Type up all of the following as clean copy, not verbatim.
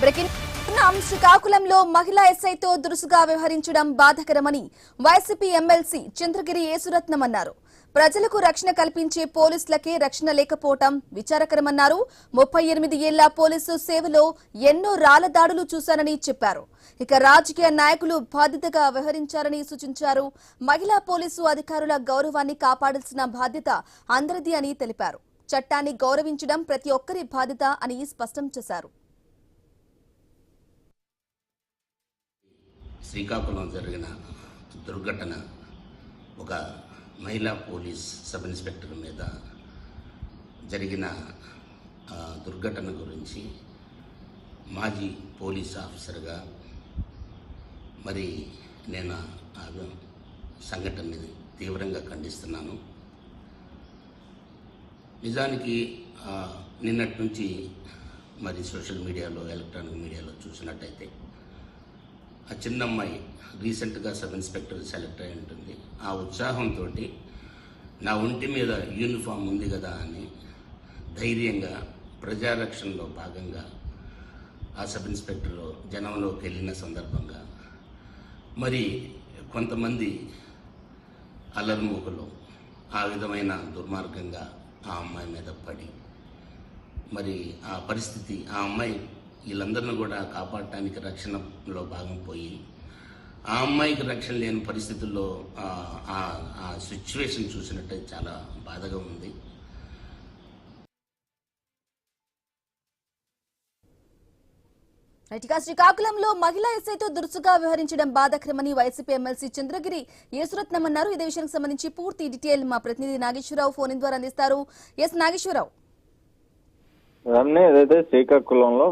Breaking శ్రీకాకుళంలో మహిళా ఎస్ఐతో దురుసుగా వ్యవహరించడం బాధాకరమని వైసీపీ ఎమ్మెల్సీ చంద్రగిరి యేసురత్నం అన్నారు. ప్రజలకు రక్షణ కల్పించే పోలీసులకే రక్షణ లేకపోవడం విచారకరమన్నారు. 38 ఏళ్ల పోలీసు సేవలో ఎన్నో రాళ్ల దాడులు చూశానని చెప్పారు. ఇక రాజకీయ నాయకులు బాధ్యతగా వ్యవహరించారని సూచించారు. మహిళా పోలీసు అధికారుల గౌరవాన్ని కాపాడాల్సిన బాధ్యత అందరిది అని తెలిపారు. చట్టాన్ని గౌరవించడం ప్రతి ఒక్కరి బాధ్యత అని స్పష్టం చేశారు. శ్రీకాకుళం జరిగిన దుర్ఘటన ఒక మహిళా పోలీస్ సబ్ ఇన్స్పెక్టర్ మీద జరిగిన దుర్ఘటన గురించి మాజీ పోలీస్ ఆఫీసర్గా మరి నేను ఆ సంఘటనని తీవ్రంగా ఖండిస్తున్నాను. నిజానికి నిన్నటి నుంచి మరి సోషల్ మీడియాలో ఎలక్ట్రానిక్ మీడియాలో చూసినట్టయితే ఆ చిన్న అమ్మాయి రీసెంట్గా సబ్ ఇన్స్పెక్టర్ సెలెక్ట్ అయి ఉంటుంది. ఆ ఉత్సాహంతో నా ఒంటి మీద యూనిఫామ్ ఉంది కదా అని ధైర్యంగా ప్రజారక్షణలో భాగంగా ఆ సబ్ ఇన్స్పెక్టర్ జనంలోకి వెళ్ళిన సందర్భంగా మరి కొంతమంది అల్లరిమూకలు ఆ విధమైన దుర్మార్గంగా ఆ అమ్మాయి మీద పడి మరి ఆ పరిస్థితి ఆ అమ్మాయి వీళ్ళందరినీ కూడా కాపాడటానికి రక్షణలో భాగం పోయి ఆ అమ్మాయికి రక్షణ లేని పరిస్థితుల్లో ఆ సిచ్యువేషన్ చూసినట్టయితే చాలా బాధగా ఉంది. శ్రీకాకుళంలో మహిళా ఎస్ఐతో దురుసుగా వ్యవహరించడం బాధాకరమని వైసీపీ ఎమ్మెల్సీ చంద్రగిరి యేసురత్నం అన్నారు. ఇదే విషయానికి సంబంధించి పూర్తి డీటెయిల్ మా ప్రతినిధి నాగేశ్వరరావు ఫోన్ ద్వారా అందిస్తారు. ఎస్ నాగేశ్వరరావు. ఏదైతే శ్రీకాకుళంలో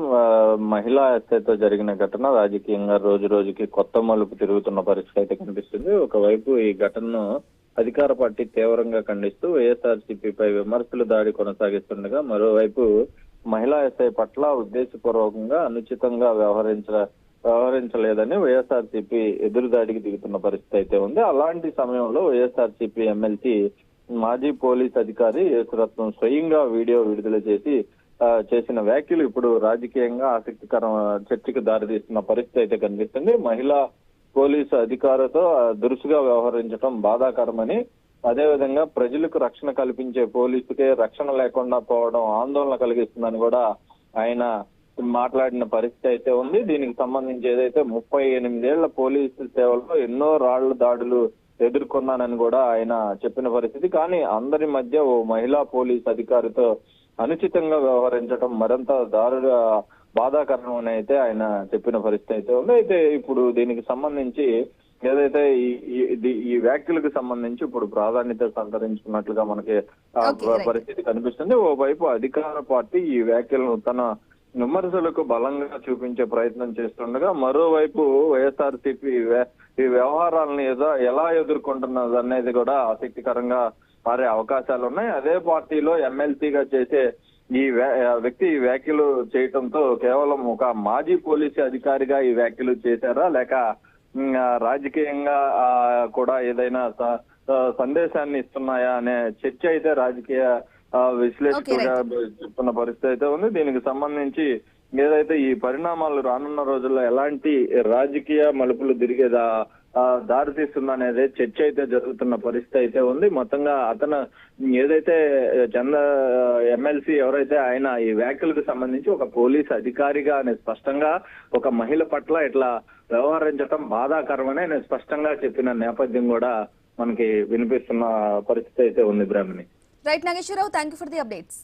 మహిళా ఎస్ఐతో జరిగిన ఘటన రాజకీయంగా రోజు రోజుకి కొత్త మలుపు తిరుగుతున్న పరిస్థితి అయితే కనిపిస్తుంది. ఒకవైపు ఈ ఘటనను అధికార పార్టీ తీవ్రంగా ఖండిస్తూ వైఎస్ఆర్సీపీపై విమర్శలు దాడి కొనసాగిస్తుండగా, మరోవైపు మహిళా ఎస్ఐ పట్ల ఉద్దేశపూర్వకంగా అనుచితంగా వ్యవహరించలేదని వైఎస్ఆర్సీపీ ఎదురుదాడికి దిగుతున్న పరిస్థితి అయితే ఉంది. అలాంటి సమయంలో వైఎస్ఆర్సీపీ ఎమ్మెల్సీ మాజీ పోలీస్ అధికారి యేసురత్నం స్వయంగా వీడియో విడుదల చేసిన వ్యాఖ్యలు ఇప్పుడు రాజకీయంగా ఆసక్తికర చర్చకు దారితీస్తున్న పరిస్థితి అయితే కనిపిస్తుంది. మహిళా పోలీసు అధికారితో దురుసుగా వ్యవహరించడం బాధాకరమని, అదేవిధంగా ప్రజలకు రక్షణ కల్పించే పోలీసుకే రక్షణ లేకుండా పోవడం ఆందోళన కలిగిస్తుందని కూడా ఆయన మాట్లాడిన పరిస్థితి అయితే ఉంది. దీనికి సంబంధించి ఏదైతే 38 ఏళ్ల పోలీసు సేవలో ఎన్నో రాళ్ల దాడులు ఎదుర్కొన్నానని కూడా ఆయన చెప్పిన పరిస్థితి. కానీ అందరి మధ్య ఓ మహిళా పోలీస్ అధికారితో అనుచితంగా వ్యవహరించడం మరింత బాధాకరం అని అయితే ఆయన చెప్పిన పరిస్థితి అయితే ఉంది. అయితే ఇప్పుడు దీనికి సంబంధించి ఏదైతే ఈ వ్యాఖ్యలకు సంబంధించి ఇప్పుడు ప్రాధాన్యత సంతరించుకున్నట్లుగా మనకి పరిస్థితి కనిపిస్తుంది. ఓవైపు అధికార పార్టీ ఈ వ్యాఖ్యలను తన విమర్శలకు బలంగా చూపించే ప్రయత్నం చేస్తుండగా, మరోవైపు వైఎస్ఆర్సీపీ ఈ వ్యవహారాలను ఎలా ఎదుర్కొంటున్నది అనేది కూడా ఆసక్తికరంగా మారే అవకాశాలు ఉన్నాయి. అదే పార్టీలో ఎమ్మెల్సీగా చేసే ఈ వ్యక్తి ఈ వ్యాఖ్యలు చేయటంతో కేవలం ఒక మాజీ పోలీసు అధికారిగా ఈ వ్యాఖ్యలు చేశారా, లేక రాజకీయంగా కూడా ఏదైనా సందేశాన్ని ఇస్తున్నాయా అనే చర్చ అయితే రాజకీయ విశ్లేషకులుగా చెప్తున్న పరిస్థితి అయితే ఉంది. దీనికి సంబంధించి ఏదైతే ఈ పరిణామాలు రానున్న రోజుల్లో ఎలాంటి రాజకీయ మలుపులు తిరిగేదా దారితీస్తుందనేది చర్చ అయితే జరుగుతున్న పరిస్థితి అయితే ఉంది. మొత్తంగా అతను ఏదైతే ఎమ్మెల్సీ ఎవరైతే ఆయన ఈ వ్యాఖ్యలకు సంబంధించి ఒక పోలీస్ అధికారిగా అనే స్పష్టంగా ఒక మహిళ పట్ల ఇట్లా వ్యవహరించడం బాధాకరమని ఆయన స్పష్టంగా చెప్పిన నేపథ్యం కూడా మనకి వినిపిస్తున్న పరిస్థితి అయితే ఉంది. Brahmani. Right Nageswara Rao, thank you for the updates.